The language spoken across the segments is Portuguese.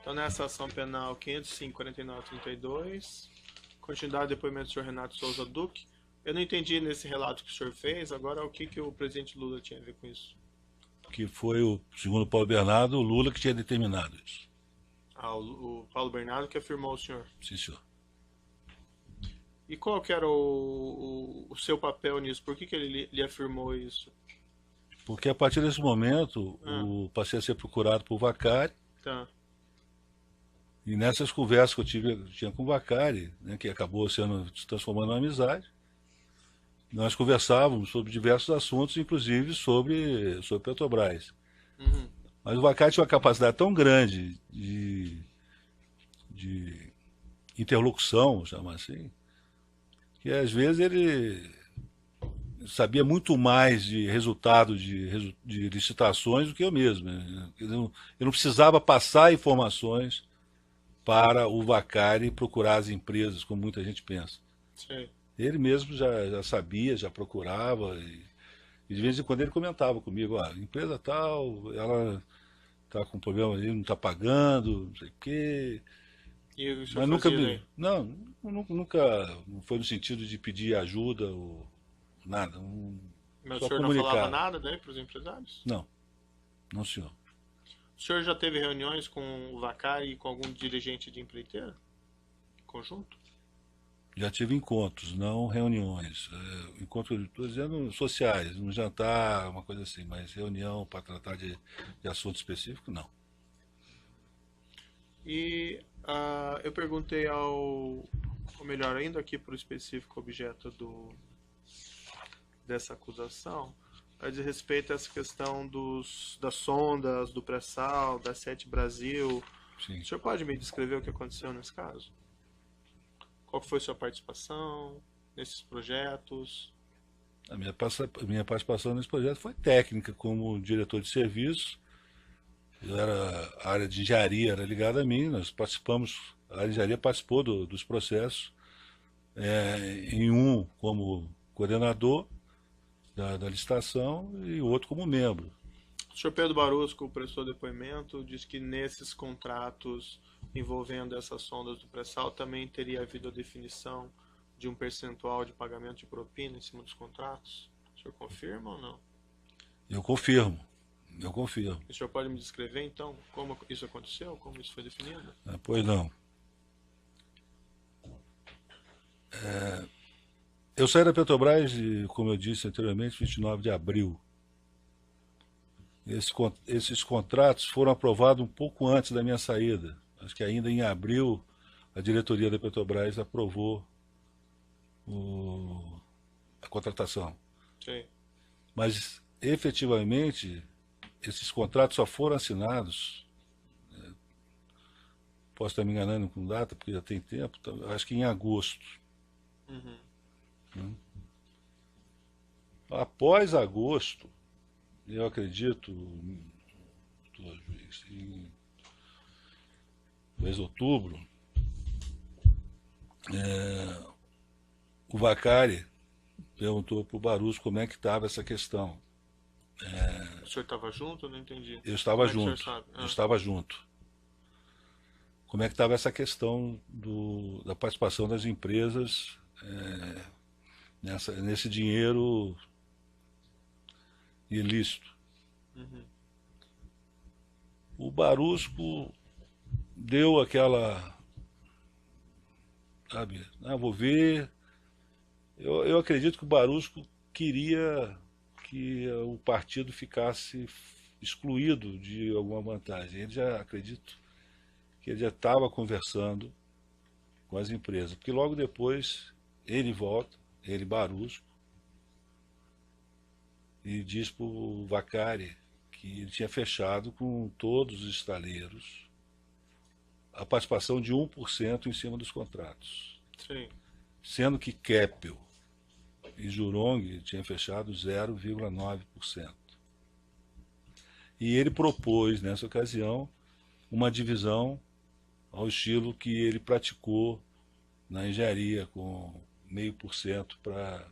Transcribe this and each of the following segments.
Então, nessa ação penal 505.49.32, continuidade do depoimento do senhor Renato Souza Duque. Eu não entendi nesse relato que o senhor fez, agora o que o presidente Lula tinha a ver com isso? Que foi, segundo o Paulo Bernardo, o Lula que tinha determinado isso. Ah, o Paulo Bernardo que afirmou o senhor. Sim, senhor. E qual que era o seu papel nisso? Por que ele lhe afirmou isso? Porque a partir desse momento, passei a ser procurado por Vacari, Tá. e nessas conversas que eu tinha com o Vacari, né, que acabou se transformando em amizade, nós conversávamos sobre diversos assuntos, inclusive sobre Petrobras. Uhum. Mas o Vacari tinha uma capacidade tão grande de interlocução, chamar assim, que às vezes ele sabia muito mais de resultado de licitações do que eu mesmo. Né? Eu não precisava passar informações para o Vacari procurar as empresas, como muita gente pensa. Sei. Ele mesmo já sabia, já procurava, e de vez em quando ele comentava comigo, a empresa tal, ela está com problema ali, não está pagando, não sei o quê. E o senhor Mas nunca fazia me. daí? Não, nunca foi no sentido de pedir ajuda ou nada. Mas o Só senhor não falava comunicar. nada daí para os empresários? Não, não, senhor. O senhor já teve reuniões com o Vacari e com algum dirigente de empreiteira? Conjunto? Já tive encontros, não reuniões. Encontros, estou dizendo, sociais, um jantar, uma coisa assim, mas reunião para tratar de assunto específico, não. E eu perguntei ou melhor ainda, aqui para o específico objeto dessa acusação, a diz respeito a essa questão das sondas, do pré-sal, da Sete Brasil. Sim. O senhor pode me descrever o que aconteceu nesse caso? Qual foi sua participação nesses projetos? A minha participação nesse projeto foi técnica, como diretor de serviço. A área de engenharia era ligada a mim, nós participamos, a área de engenharia participou dos processos, em um como coordenador da licitação e outro como membro. O senhor Pedro Barusco prestou depoimento, disse que nesses contratos envolvendo essas sondas do pré-sal também teria havido a definição de um percentual de pagamento de propina em cima dos contratos. O senhor confirma ou não? Eu confirmo, eu confirmo. O senhor pode me descrever então como isso aconteceu, como isso foi definido? Pois não. Eu saí da Petrobras, como eu disse anteriormente, 29 de abril. Esses contratos foram aprovados um pouco antes da minha saída. Acho que ainda em abril a diretoria da Petrobras aprovou a contratação. Sim. Mas, efetivamente, esses contratos só foram assinados, posso estar me enganando com data, porque já tem tempo, acho que em agosto. Uhum. Após agosto, eu acredito, em mês outubro, o Vacari perguntou para o Barus como é que estava essa questão. O senhor estava junto? Eu não entendi. Eu estava Como é que o junto, senhor sabe? eu estava junto. Como é que estava essa questão da participação das empresas nesse dinheiro ilícito. Uhum. O Barusco deu aquela, sabe, vou ver. Eu acredito que o Barusco queria que o partido ficasse excluído de alguma vantagem. Ele já, acredito, que ele já estava conversando com as empresas, porque logo depois ele volta, ele Barusco, e diz para o Vacari que ele tinha fechado com todos os estaleiros a participação de 1% em cima dos contratos. Sim. Sendo que Keppel e Jurong tinham fechado 0,9%. E ele propôs, nessa ocasião, uma divisão ao estilo que ele praticou na engenharia, com 0,5% para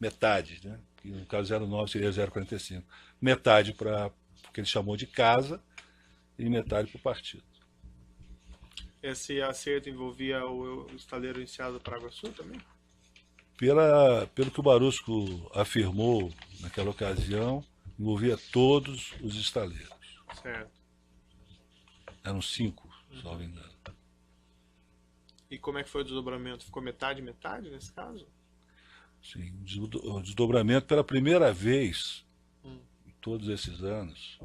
metade, né? Que no caso 0,9 seria 0,45. Metade para o que ele chamou de casa e metade para o partido. Esse acerto envolvia o estaleiro iniciado do Paraguaçu também? Pelo que o Barusco afirmou naquela ocasião, envolvia todos os estaleiros. Certo. Eram 5, se não me engano. E como é que foi o desdobramento? Ficou metade, metade nesse caso? Sim, o desdobramento pela primeira vez Hum. em todos esses anos,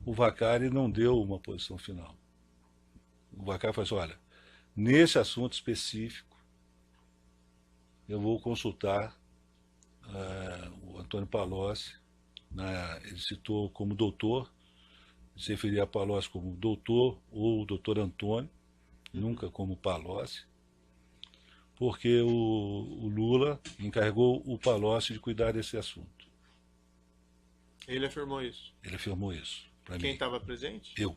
o Vacari não deu uma posição final. O Vacari falou assim, olha, nesse assunto específico, eu vou consultar o Antônio Palocci, ele citou como doutor, se referia a Palocci como doutor ou doutor Antônio, nunca como Palocci, porque o Lula encarregou o Palocci de cuidar desse assunto. Ele afirmou isso. Ele afirmou isso para mim. Quem estava presente? Eu.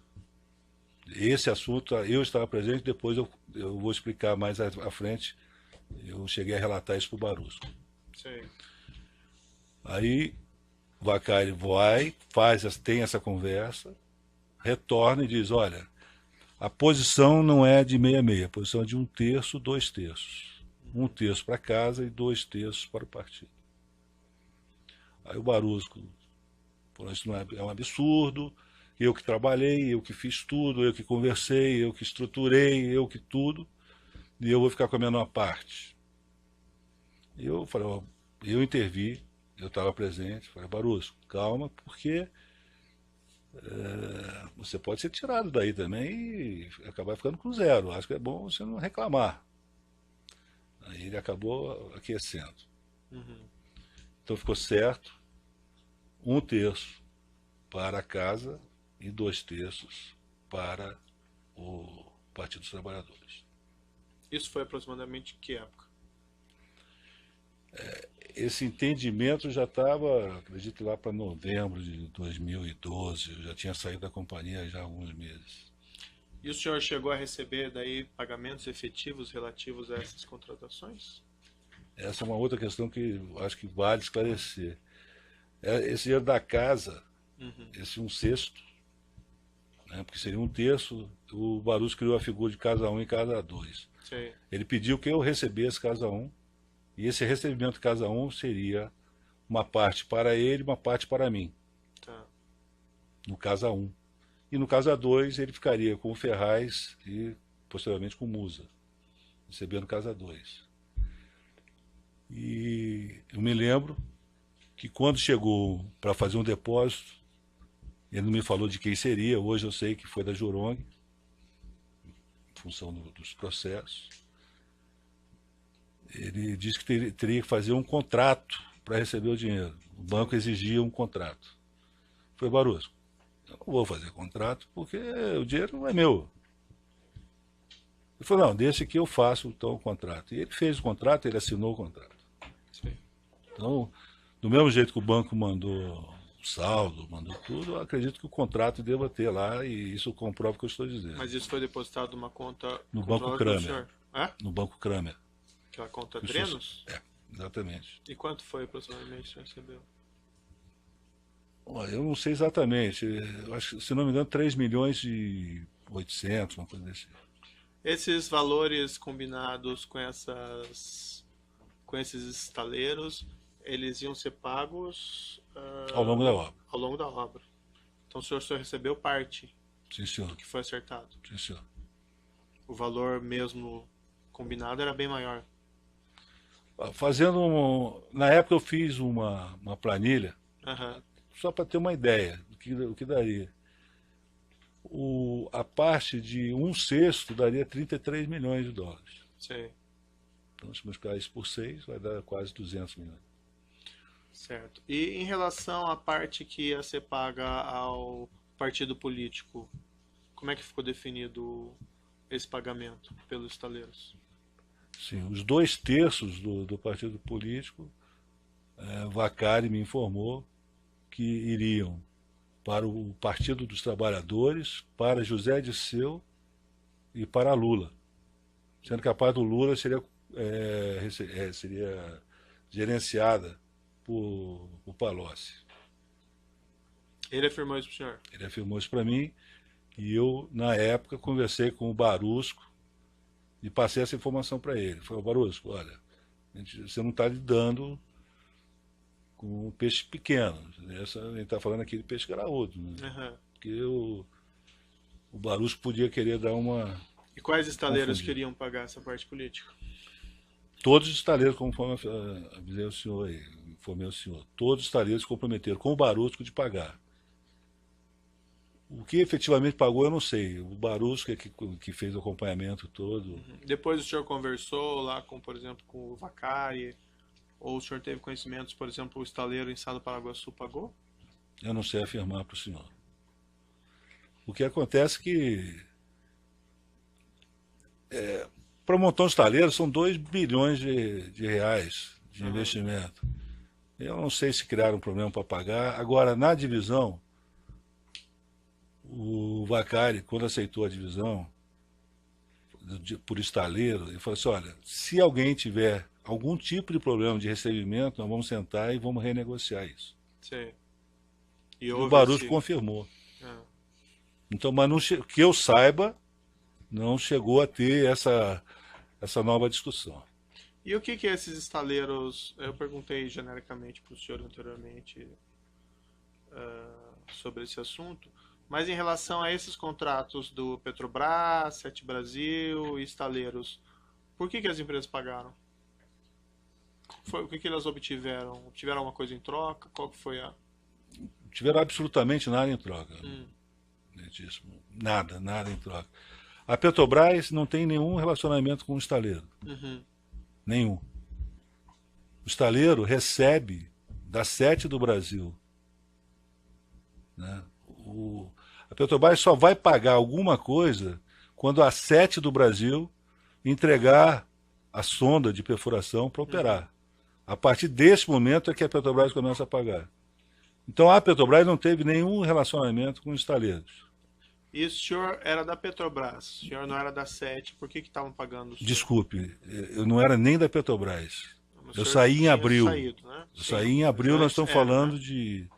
Esse assunto, eu estava presente, depois eu vou explicar mais à frente. Eu cheguei a relatar isso para o Barusco. Sei. Aí o Vacari tem essa conversa, retorna e diz, olha, a posição não é de meia-meia, a posição é de 1/3, 2/3. 1/3 para casa e 2/3 para o partido. Aí o Barusco falou, isso não é um absurdo, eu que trabalhei, eu que fiz tudo, eu que conversei, eu que estruturei, eu que tudo, e eu vou ficar com a menor parte. E eu falei, ó, eu intervi, eu estava presente, falei, Barusco, calma, porque você pode ser tirado daí também e acabar ficando com 0. Acho que é bom você não reclamar. Aí ele acabou aquecendo. Uhum. Então ficou certo, 1/3 para a casa e 2/3 para o Partido dos Trabalhadores. Isso foi aproximadamente que época? Esse entendimento já estava, acredito, lá para novembro de 2012. Eu já tinha saído da companhia já há alguns meses. E o senhor chegou a receber daí pagamentos efetivos relativos a essas contratações? Essa é uma outra questão que eu acho que vale esclarecer. Esse dinheiro da casa, esse 1/6, né, porque seria 1/3, o Barus criou a figura de casa 1 e casa 2. Sei. Ele pediu que eu recebesse casa 1, e esse recebimento de casa 1 seria uma parte para ele, uma parte para mim, Tá. no casa 1. E no casa 2 ele ficaria com o Ferraz e posteriormente com o Musa, recebendo casa 2. E eu me lembro que quando chegou para fazer um depósito, ele não me falou de quem seria, hoje eu sei que foi da Jurong, em função dos processos. Ele disse que teria que fazer um contrato para receber o dinheiro. O banco exigia um contrato. Eu falei, Barroso, eu não vou fazer contrato porque o dinheiro não é meu. Ele falou, não, deixa que eu faço então o contrato. E ele fez o contrato, ele assinou o contrato. Sei. Então, do mesmo jeito que o banco mandou o saldo, mandou tudo, eu acredito que o contrato deva ter lá e isso comprova o que eu estou dizendo. Mas isso foi depositado numa conta No Banco Kramer. senhor? É? No Banco Kramer. Aquela conta Drenos? É, exatamente. E quanto foi aproximadamente que o senhor recebeu? Olha, eu não sei exatamente. Eu acho, se não me engano, 3.800.000, uma coisa desse. Esses valores combinados com esses estaleiros, eles iam ser pagos Ao longo da obra. ao longo da obra. Então o senhor só recebeu parte Sim, senhor. do que foi acertado. Sim, senhor. O valor mesmo combinado era bem maior. Na época eu fiz uma planilha, Aham. só para ter uma ideia do que daria. A parte de 1/6 daria 33 milhões de dólares. Sei. Então, se multiplicar isso por 6, vai dar quase 200 milhões. Certo. E em relação à parte que ia ser paga ao partido político, como é que ficou definido esse pagamento pelos estaleiros? Sim, os 2/3 do partido político, Vacari me informou que iriam para o Partido dos Trabalhadores, para José Dirceu e para Lula. Sendo que a parte do Lula seria gerenciada por Palocci. Ele afirmou isso para o senhor? Ele afirmou isso para mim E eu, na época, conversei com o Barusco e passei essa informação para ele. Falei, Barusco, olha, você não está lidando com um peixe pequeno. A gente está falando aqui de peixe graúdo. Né? Aham. Porque o Barusco podia querer dar uma... E quais estaleiros Confundi. queriam pagar essa parte política? Todos os estaleiros, conforme avisei o senhor aí, informei o senhor, todos os estaleiros se comprometeram com o Barusco de pagar. O que efetivamente pagou eu não sei. O Barusco é que fez o acompanhamento todo. Depois o senhor conversou lá com, por exemplo, com o Vacari, ou o senhor teve conhecimentos, por exemplo, o estaleiro em Sá do Paraguaçu pagou? Eu não sei afirmar para o senhor. O que acontece é que para montar um estaleiro são 2 bilhões de reais de investimento. Eu não sei se criaram um problema para pagar. Agora, na divisão, o Vacari, quando aceitou a divisão por estaleiro, ele falou assim, olha, se alguém tiver algum tipo de problema de recebimento, nós vamos sentar e vamos renegociar isso. Sei. E o Barusco confirmou. Então, mas não, que eu saiba, não chegou a ter essa nova discussão. E o que esses estaleiros... Eu perguntei genericamente para o senhor anteriormente sobre esse assunto, mas em relação a esses contratos do Petrobras, Sete Brasil e estaleiros, por que as empresas pagaram? O que elas obtiveram? Obtiveram alguma coisa em troca? Qual que foi a... Não tiveram absolutamente nada em troca. Nada em troca. A Petrobras não tem nenhum relacionamento com o estaleiro. Nenhum. O estaleiro recebe da Sete do Brasil. Né? A Petrobras só vai pagar alguma coisa quando a Sete do Brasil entregar a sonda de perfuração para operar. A partir desse momento é que a Petrobras começa a pagar. Então a Petrobras não teve nenhum relacionamento com os estaleiros. E o senhor era da Petrobras, o senhor não era da Sete, por que estavam pagando o senhor? Desculpe, eu não era nem da Petrobras. Eu saí em abril. Saído, né? Eu saí em abril, nós estamos falando de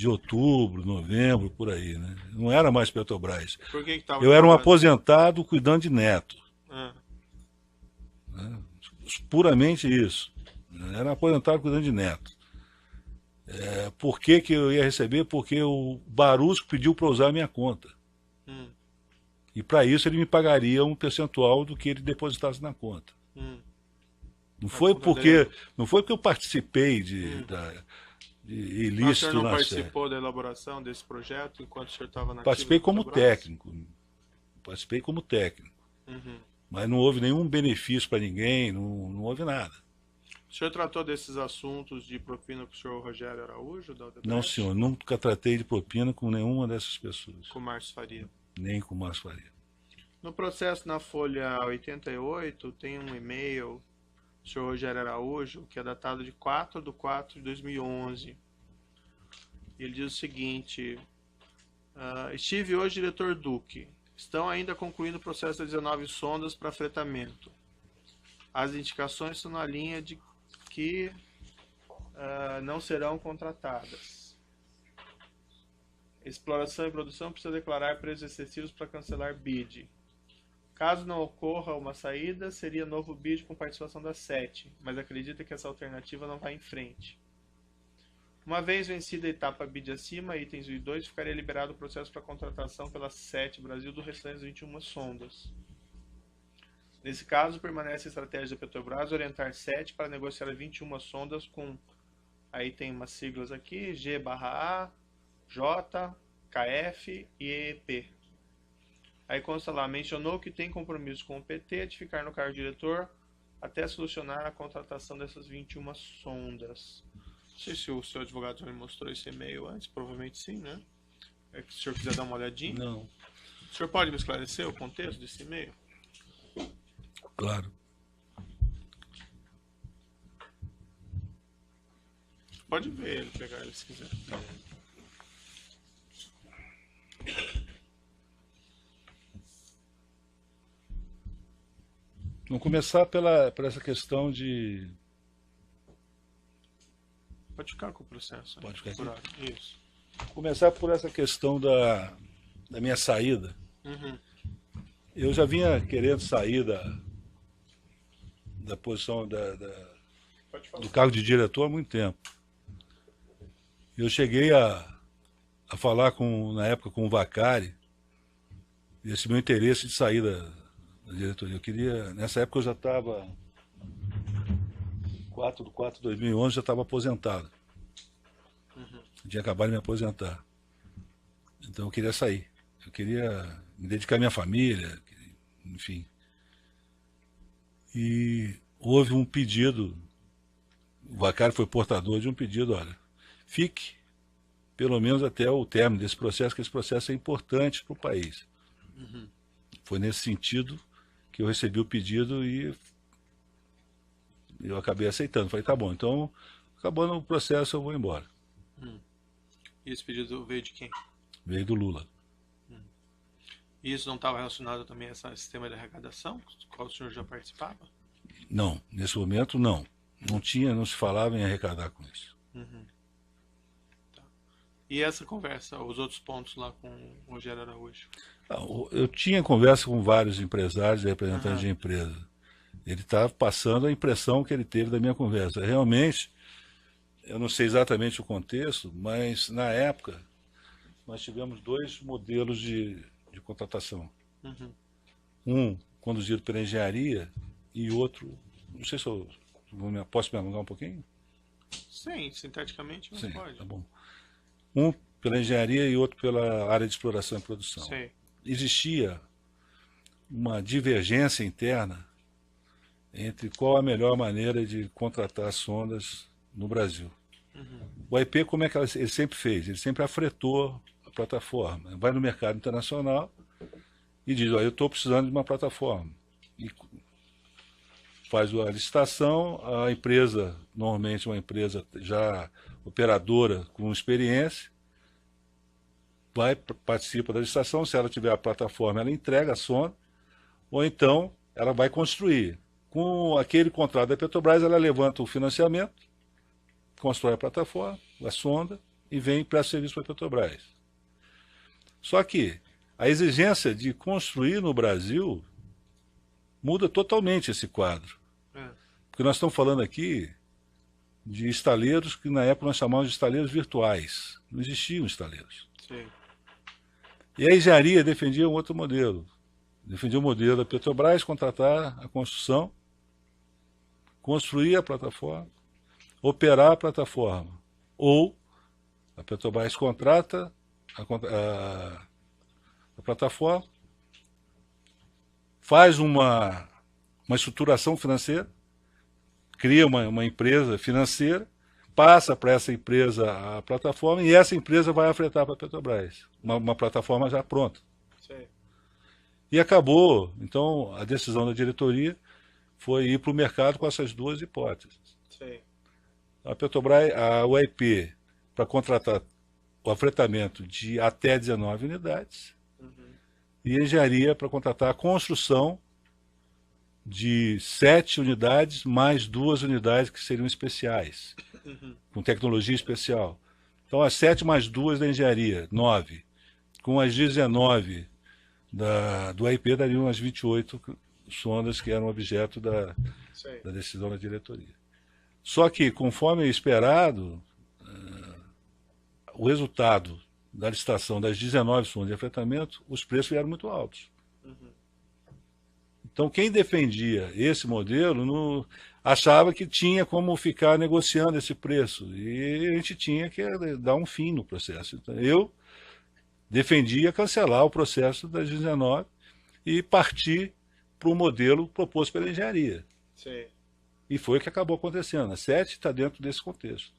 outubro, novembro, por aí. Né? Não era mais Petrobras. Por que estava eu era um pagando? aposentado cuidando de neto. Né? Puramente isso. Eu era um aposentado cuidando de neto. Por que eu ia receber? Porque o Barusco pediu para usar a minha conta. E para isso ele me pagaria um percentual do que ele depositasse na conta. Não foi porque eu participei de ilícito. Mas o senhor não na participou da elaboração desse projeto enquanto o senhor estava na Participei como técnico. Participei como técnico. Mas não houve nenhum benefício para ninguém, não houve nada. O senhor tratou desses assuntos de propina com o senhor Rogério Araújo? Da Odebrecht? Não, senhor. Nunca tratei de propina com nenhuma dessas pessoas. Com o Márcio Faria? Nem com o Márcio Faria. No processo na folha 88, tem um e-mail do senhor Rogério Araújo, que é datado de 4/4/2011. Ele diz o seguinte: estive hoje, diretor Duque. Estão ainda concluindo o processo das 19 sondas para fretamento. As indicações estão na linha de que não serão contratadas. Exploração e produção precisa declarar preços excessivos para cancelar bid. Caso não ocorra uma saída, seria novo bid com participação da Sete, mas acredita que essa alternativa não vai em frente. Uma vez vencida a etapa bid acima, itens 1 e 2, ficaria liberado o processo para contratação pela Sete Brasil do restante das 21 sondas. Nesse caso, permanece a estratégia da Petrobras orientar Sete para negociar 21 sondas com, aí tem umas siglas aqui, G/A, J, KF e EEP. Aí consta lá, mencionou que tem compromisso com o PT de ficar no cargo de diretor até solucionar a contratação dessas 21 sondas. Não sei se o seu advogado já me mostrou esse e-mail antes, provavelmente sim, né? Se o senhor quiser dar uma olhadinha. Não. O senhor pode me esclarecer o contexto desse e-mail? Claro. Pode ver ele, pegar ele se quiser. Vamos começar por essa questão de... Pode ficar com o processo. Pode ficar aqui? Isso. Começar por essa questão minha saída, Uhum. eu já vinha querendo sair da posição Pode falar. do cargo de diretor há muito tempo. Eu cheguei a falar na época com o Vacari, esse meu interesse de sair da diretoria. Eu queria, nessa época eu já estava, 4 de 4 de 2011, já estava aposentado. Eu tinha acabado de me aposentar. Então eu queria sair. Eu queria me dedicar à minha família, enfim. E houve um pedido, o Vacari foi portador de um pedido, olha, fique pelo menos até o término desse processo, que esse processo é importante para o país. Foi nesse sentido que eu recebi o pedido e eu acabei aceitando. Falei, tá bom, então, acabando o processo, eu vou embora. E esse pedido veio de quem? Veio do Lula. E isso não estava relacionado também a esse sistema de arrecadação, do qual o senhor já participava? Não, nesse momento não. Não se falava em arrecadar com isso. Tá. E essa conversa, os outros pontos lá com o Rogério Araújo? Eu tinha conversa com vários empresários e representantes de empresa. Ele estava passando a impressão que ele teve da minha conversa. Realmente, eu não sei exatamente o contexto, mas na época nós tivemos 2 modelos de contratação. Um conduzido pela engenharia e outro, não sei se eu posso me alongar um pouquinho? Sim, sinteticamente não Sim, pode. tá bom. Um pela engenharia e outro pela área de exploração e produção. Sei. Existia uma divergência interna entre qual a melhor maneira de contratar sondas no Brasil. O AIP, como é que ele sempre fez? Ele sempre afretou a plataforma. Vai no mercado internacional e diz, olha, eu estou precisando de uma plataforma. E faz a licitação, a empresa, normalmente uma empresa já operadora com experiência, participa da licitação, se ela tiver a plataforma, ela entrega a sonda, ou então ela vai construir. Com aquele contrato da Petrobras, ela levanta o financiamento, constrói a plataforma, a sonda, e vem para serviço para a Petrobras. Só que a exigência de construir no Brasil muda totalmente esse quadro. Porque nós estamos falando aqui de estaleiros que na época nós chamávamos de estaleiros virtuais. Não existiam estaleiros. Sim. E a engenharia defendia um outro modelo. Defendia o modelo da Petrobras contratar a construção, construir a plataforma, operar a plataforma. Ou a Petrobras contrata a plataforma, faz uma estruturação financeira, cria uma empresa financeira, passa para essa empresa a plataforma e essa empresa vai afretar para a Petrobras. Uma plataforma já pronta. Sim. E acabou, então, a decisão da diretoria foi ir para o mercado com essas 2 hipóteses. Sim. A Petrobras, a UAIP, para contratar o afretamento de até 19 unidades, e a engenharia para contratar a construção de 7 unidades mais 2 unidades que seriam especiais, com tecnologia especial. Então, as 7 mais 2 da engenharia, 9. Com as 19 do AIP, dariam as 28 sondas que eram objeto da decisão da diretoria. Só que, conforme esperado, o resultado da licitação das 19 sondas de afretamento, os preços vieram muito altos. Então, quem defendia esse modelo achava que tinha como ficar negociando esse preço. E a gente tinha que dar um fim no processo. Então, eu defendia cancelar o processo das 19 e partir para o modelo proposto pela engenharia. Sim. E foi o que acabou acontecendo. A 7 está dentro desse contexto.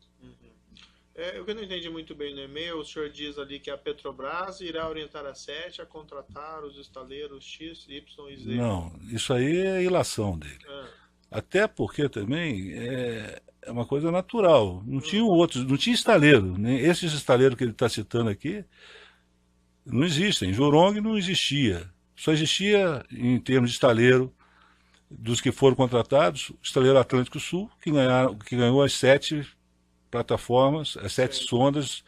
Eu que não entendi muito bem no e-mail, o senhor diz ali que a Petrobras irá orientar a 7 a contratar os estaleiros X, Y e Z. Não, isso aí é ilação dele. Até porque também é uma coisa natural. Não tinha outros, não tinha estaleiro. Esses estaleiros que ele está citando aqui não existem. Jurong não existia. Só existia, em termos de estaleiro, dos que foram contratados, o estaleiro Atlântico Sul, que ganhou as 7 plataformas, as 7 sondas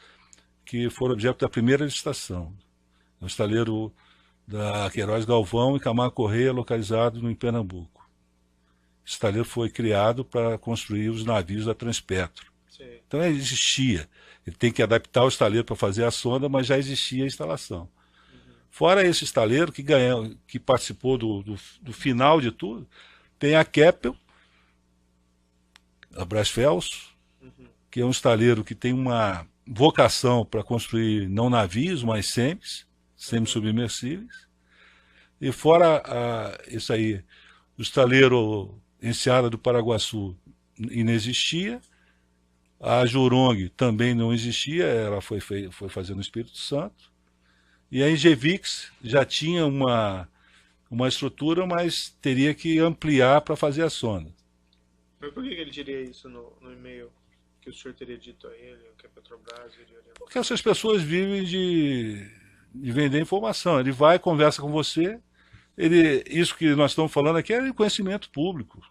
que foram objeto da primeira licitação. É um estaleiro da Queiroz Galvão e Camargo Correia, localizado em Pernambuco. Esse estaleiro foi criado para construir os navios da Transpetro. Sim. Então existia. Ele tem que adaptar o estaleiro para fazer a sonda, mas já existia a instalação. Fora esse estaleiro que participou do final de tudo, tem a Keppel, a Brasfels, que é um estaleiro que tem uma vocação para construir não navios, mas semi-submersíveis. E fora isso aí, o estaleiro Enseada do Paraguaçu inexistia, a Jurong também não existia, ela foi fazer no Espírito Santo. E a Engevix já tinha uma estrutura, mas teria que ampliar para fazer a sonda. Mas por que ele diria isso no e-mail que o senhor teria dito a ele, que a Petrobras iria orientar? Porque essas pessoas vivem de vender informação. Ele vai, conversa com você, isso que nós estamos falando aqui é conhecimento público.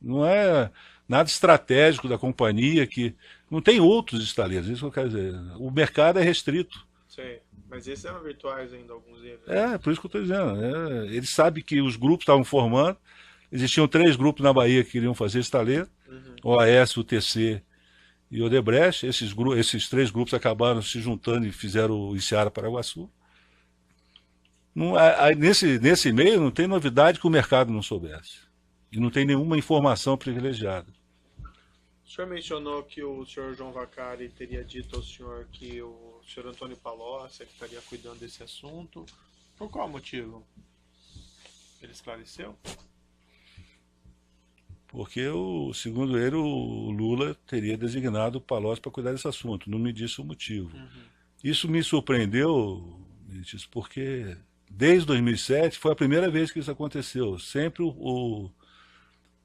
Não é nada estratégico da companhia, que não tem outros estaleiros, isso que eu quero dizer. O mercado é restrito. Sim. Mas esses eram virtuais ainda, alguns deles. Por isso que eu estou dizendo. Ele sabe que os grupos estavam formando. Existiam 3 grupos na Bahia que queriam fazer estaleiro. OAS, UTC e Odebrecht. Esses 3 grupos acabaram se juntando e fizeram o Enseada Paraguaçu. Nesse meio não tem novidade que o mercado não soubesse. E não tem nenhuma informação privilegiada. O senhor mencionou que o senhor João Vacari teria dito ao senhor que o senhor Antônio Palocci que estaria cuidando desse assunto. Por qual motivo? Ele esclareceu? Porque, segundo ele, o Lula teria designado o Palocci para cuidar desse assunto. Não me disse o motivo. Isso me surpreendeu, porque desde 2007 foi a primeira vez que isso aconteceu. Sempre o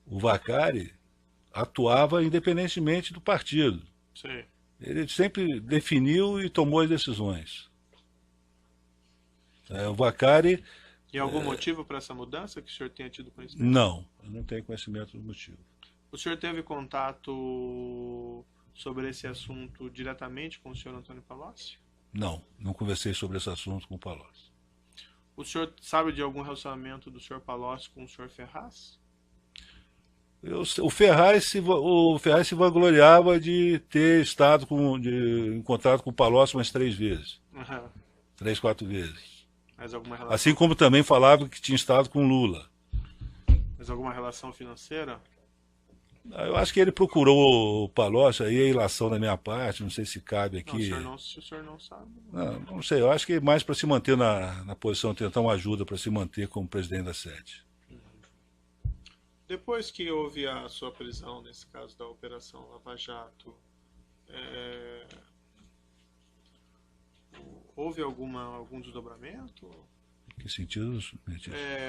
Vacari atuava independentemente do partido. Sim. Ele sempre definiu e tomou as decisões. O Vacari... E algum motivo para essa mudança que o senhor tenha tido conhecimento? Não, eu não tenho conhecimento do motivo. O senhor teve contato sobre esse assunto diretamente com o senhor Antônio Palocci? Não conversei sobre esse assunto com o Palocci. O senhor sabe de algum relacionamento do senhor Palocci com o senhor Ferraz? O Ferraz se vangloriava de ter estado em contato com o Palocci umas 3 vezes. 3, 4 vezes. Mas alguma relação... Assim como também falava que tinha estado com Lula. Mas alguma relação financeira? Eu acho que ele procurou o Palocci, aí a ilação da minha parte, não sei se cabe aqui. Não, se o senhor não sabe. Não sei, eu acho que mais para se manter na posição, tentar uma ajuda para se manter como presidente da sede. Depois que houve a sua prisão, nesse caso da Operação Lava Jato, houve algum desdobramento? Que sentido?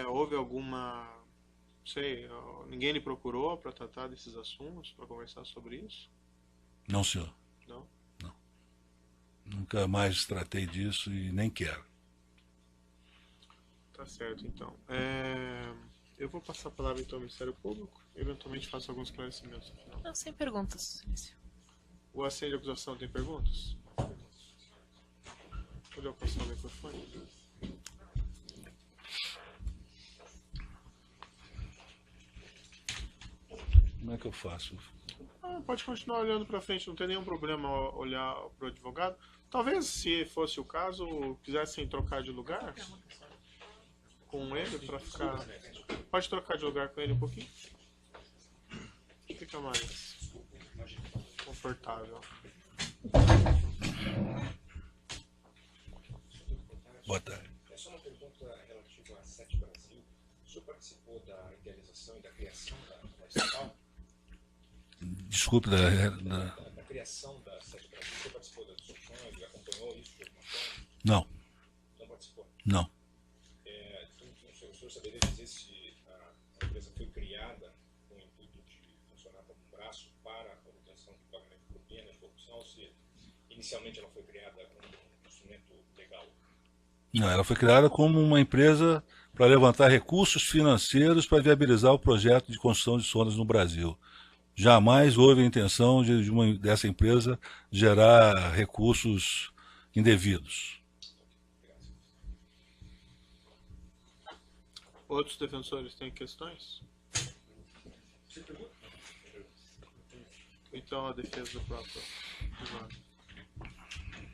Houve alguma... sei, ninguém lhe procurou para tratar desses assuntos, para conversar sobre isso? Não, senhor. Não? Não. Nunca mais tratei disso e nem quero. Tá certo, então. Eu vou passar a palavra então ao Ministério Público, eventualmente faço alguns esclarecimentos no final. Não, sem perguntas, Silêncio. O assento de acusação tem perguntas? Pode eu passar o microfone? Como é que eu faço? Pode continuar olhando para frente, não tem nenhum problema olhar para o advogado. Talvez, se fosse o caso, quisessem trocar de lugar com ele para ficar... Pode trocar de lugar com ele um pouquinho? Fica mais confortável. Boa tarde. É só uma pergunta relativa à Sete Brasil. O senhor participou da idealização e da criação da estatal? Desculpe, Da criação da Sete Brasil, o senhor participou das discussões, acompanhou isso de alguma forma? Não. Não participou? Não. Então, o senhor saberia dizer se a empresa foi criada com o intuito de funcionar como um braço para a obtenção de pagamento de propina e corrupção, ou se inicialmente ela foi criada como um instrumento legal? Não, ela foi criada como uma empresa para levantar recursos financeiros para viabilizar o projeto de construção de sondas no Brasil. Jamais houve a intenção dessa empresa gerar recursos indevidos. Outros defensores têm questões? Você pergunta? Então a defesa do próprio Ivan.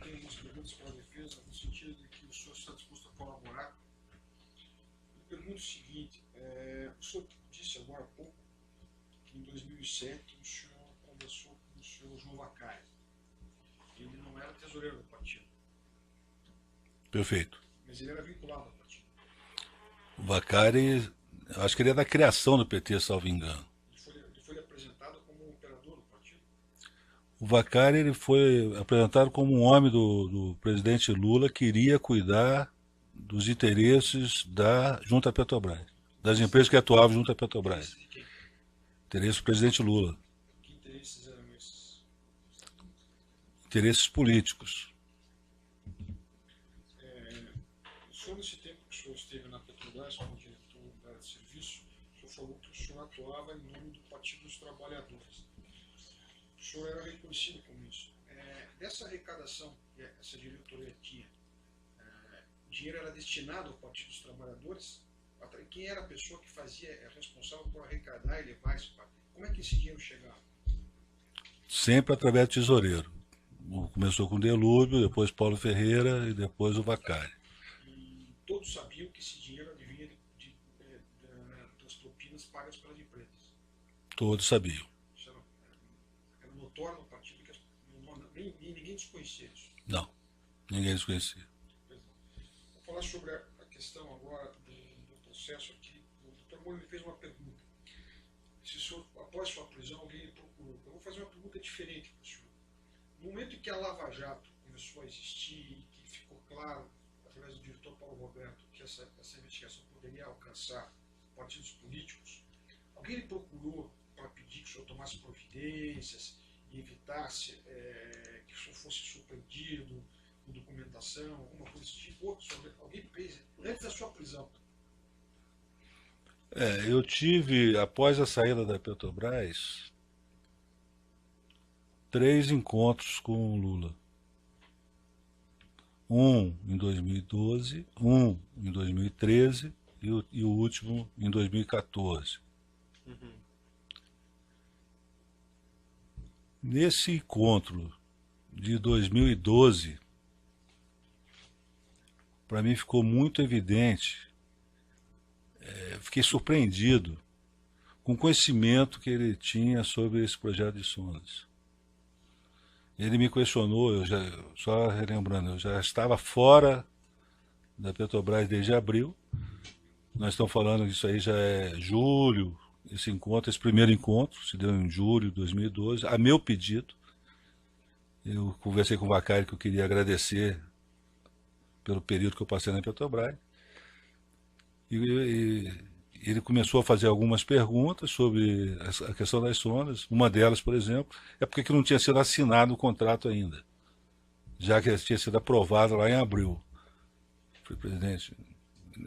Tem algumas perguntas para a defesa, no sentido de que o senhor está disposto a colaborar. Eu pergunto o seguinte, o senhor disse agora há pouco que em 2007 o senhor conversou com o senhor João Vacari. Ele não era tesoureiro do partido, Perfeito. mas ele era vinculado ao partido. O Vacari, acho que ele é da criação do PT, salvo engano. Ele foi apresentado como um operador do partido. O Vacari ele foi apresentado como um homem do presidente Lula que iria cuidar dos interesses da junto à Petrobras, das empresas que atuavam junto à Petrobras. De quem? Interesses do presidente Lula, Que interesses eram esses? interesses políticos. O senhor, nesse tempo que o senhor esteve na Petrobras como diretor da área de serviço, o senhor falou que o senhor atuava em nome do Partido dos Trabalhadores. O senhor era reconhecido como isso. Dessa arrecadação que essa diretoria tinha, o dinheiro era destinado ao Partido dos Trabalhadores? Quem era a pessoa que responsável por arrecadar e levar esse partido? Como é que esse dinheiro chegava? Sempre através do tesoureiro. Começou com o Delúbio, depois Paulo Ferreira e depois o Vacari. E todos sabiam que esse dinheiro advinha das propinas pagas pelas empresas. Todos sabiam. Isso era notório no partido que ninguém desconhecia isso. Não, ninguém desconhecia. Vou falar sobre a questão agora do processo aqui. O Dr. Moro me fez uma pergunta. Se o senhor, após sua prisão, alguém lhe procurou. Eu vou fazer uma pergunta diferente para o senhor. No momento em que a Lava Jato começou a existir, que ficou claro, através do diretor Paulo Roberto, que essa investigação poderia alcançar partidos políticos, alguém lhe procurou para pedir que o senhor tomasse providências e evitasse que o senhor fosse surpreendido com documentação, alguma coisa desse tipo? Alguém fez antes da sua prisão? Eu tive, após a saída da Petrobras, 3 encontros com o Lula. Um em 2012, um em 2013 e o último em 2014. Uhum. Nesse encontro de 2012, para mim ficou muito evidente, fiquei surpreendido com o conhecimento que ele tinha sobre esse projeto de sondas. Ele me questionou, só relembrando, eu já estava fora da Petrobras desde abril. Nós estamos falando disso aí já é julho, esse primeiro encontro se deu em julho de 2012, a meu pedido. Eu conversei com o Vacari que eu queria agradecer pelo período que eu passei na Petrobras. E ele começou a fazer algumas perguntas sobre a questão das sondas. Uma delas, por exemplo, é porque que não tinha sido assinado o contrato ainda, já que tinha sido aprovado lá em abril. Eu falei, presidente,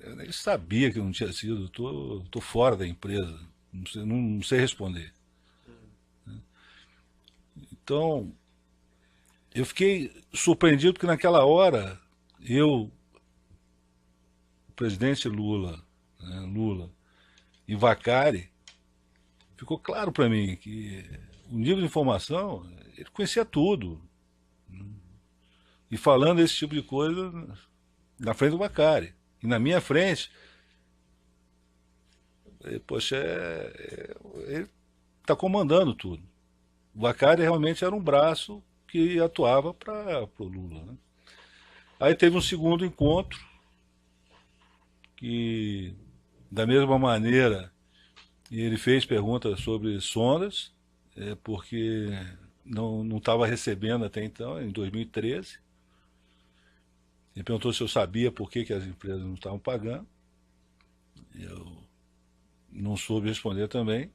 eu nem sabia que não tinha sido, estou fora da empresa, não sei responder. Então, eu fiquei surpreendido porque naquela hora, o presidente Lula e Vacari, ficou claro para mim que o nível de informação, ele conhecia tudo. E falando esse tipo de coisa na frente do Vacari. E na minha frente, poxa, ele está comandando tudo. O Vacari realmente era um braço que atuava para o Lula. Né? Aí teve um segundo encontro, que da mesma maneira ele fez perguntas sobre sondas, porque não estava recebendo até então, em 2013. Ele perguntou se eu sabia por que as empresas não estavam pagando. Eu não soube responder também,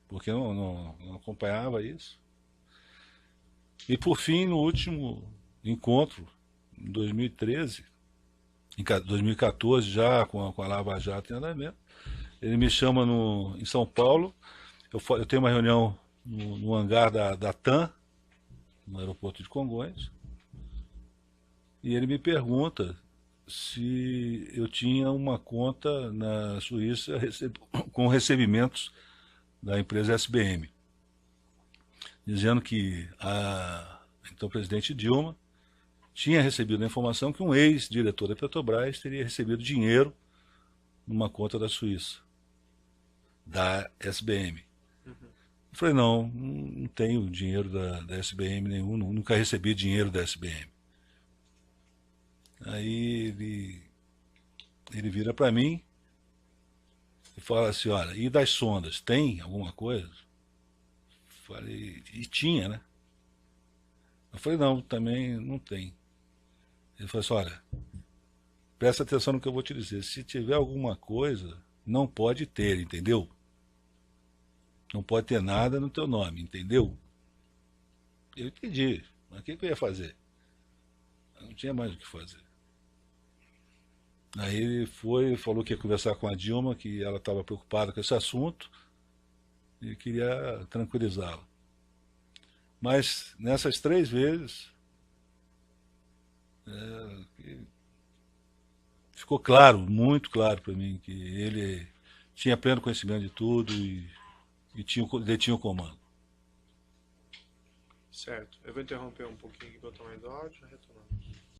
porque não acompanhava isso. E por fim, no último encontro, em 2013, em 2014, já com a Lava Jato em andamento, ele me chama em São Paulo. Eu tenho uma reunião no hangar da TAM, no aeroporto de Congonhas, e ele me pergunta se eu tinha uma conta na Suíça com recebimentos da empresa SBM, dizendo que a então presidente Dilma tinha recebido a informação que um ex-diretor da Petrobras teria recebido dinheiro numa conta da Suíça, da SBM. Eu falei, não tenho dinheiro da SBM nenhum, nunca recebi dinheiro da SBM. Aí ele vira para mim e fala assim, olha, e das sondas, tem alguma coisa? Falei, e tinha, né? Eu falei, não, também não tem. Ele falou assim, olha, presta atenção no que eu vou te dizer, se tiver alguma coisa, não pode ter, entendeu? Não pode ter nada no teu nome, entendeu? Eu entendi, mas o que eu ia fazer? Eu não tinha mais o que fazer. Aí ele falou que ia conversar com a Dilma, que ela estava preocupada com esse assunto e queria tranquilizá-la. Mas nessas 3 vezes ficou claro, muito claro para mim, que ele tinha pleno conhecimento de tudo e detinha o comando. Certo. Eu vou interromper um pouquinho aqui para eu tomar mais áudio, retomando.